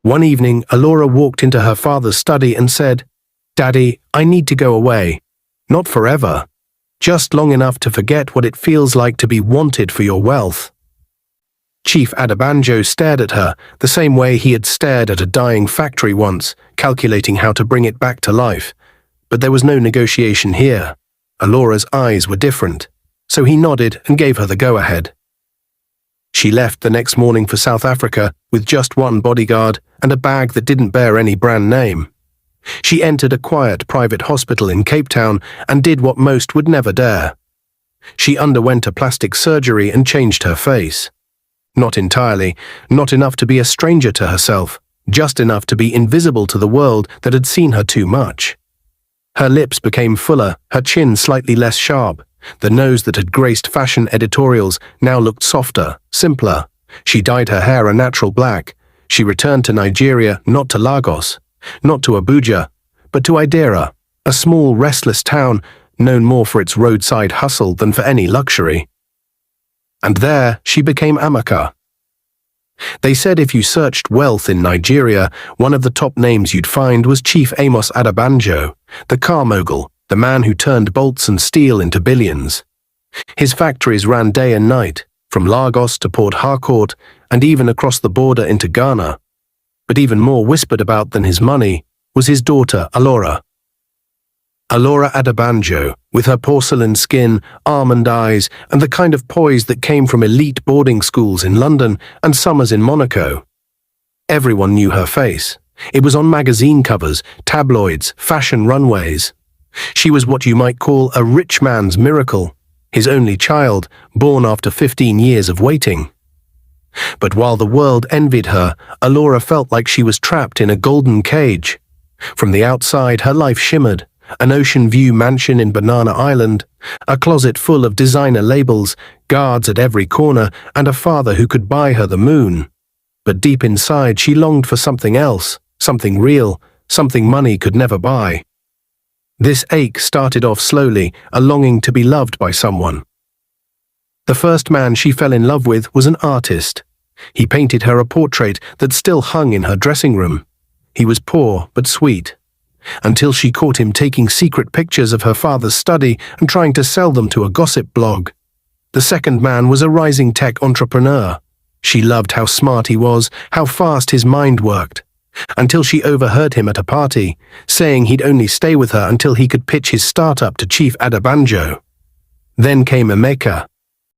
One evening, Alora walked into her father's study and said, "Daddy, I need to go away. Not forever. Just long enough to forget what it feels like to be wanted for your wealth." Chief Adabanjo stared at her the same way he had stared at a dying factory once, calculating how to bring it back to life. But there was no negotiation here. Alora's eyes were different, so he nodded and gave her the go-ahead. She left the next morning for South Africa with just one bodyguard and a bag that didn't bear any brand name. She entered a quiet private hospital in Cape Town and did what most would never dare. She underwent a plastic surgery and changed her face. Not entirely, not enough to be a stranger to herself, just enough to be invisible to the world that had seen her too much. Her lips became fuller, her chin slightly less sharp. The nose that had graced fashion editorials now looked softer, simpler. She dyed her hair a natural black. She returned to Nigeria, not to Lagos, not to Abuja, but to Idera, a small, restless town known more for its roadside hustle than for any luxury. And there she became Amaka. They said if you searched wealth in Nigeria, one of the top names you'd find was Chief Amos Adabanjo, the car mogul, the man who turned bolts and steel into billions. His factories ran day and night, from Lagos to Port Harcourt, and even across the border into Ghana. But even more whispered about than his money was his daughter, Alora. Alora Adabanjo, with her porcelain skin, almond eyes, and the kind of poise that came from elite boarding schools in London and summers in Monaco. Everyone knew her face. It was on magazine covers, tabloids, fashion runways. She was what you might call a rich man's miracle, his only child, born after 15 years of waiting. But while the world envied her, Alora felt like she was trapped in a golden cage. From the outside, her life shimmered. An ocean view mansion in Banana Island, a closet full of designer labels, guards at every corner, and a father who could buy her the moon. But deep inside, she longed for something else, something real, something money could never buy. This ache started off slowly, a longing to be loved by someone. The first man she fell in love with was an artist. He painted her a portrait that still hung in her dressing room. He was poor but sweet. Until she caught him taking secret pictures of her father's study and trying to sell them to a gossip blog. The second man was a rising tech entrepreneur. She loved how smart he was, how fast his mind worked. Until she overheard him at a party, saying he'd only stay with her until he could pitch his startup to Chief Adabanjo. Then came Emeka,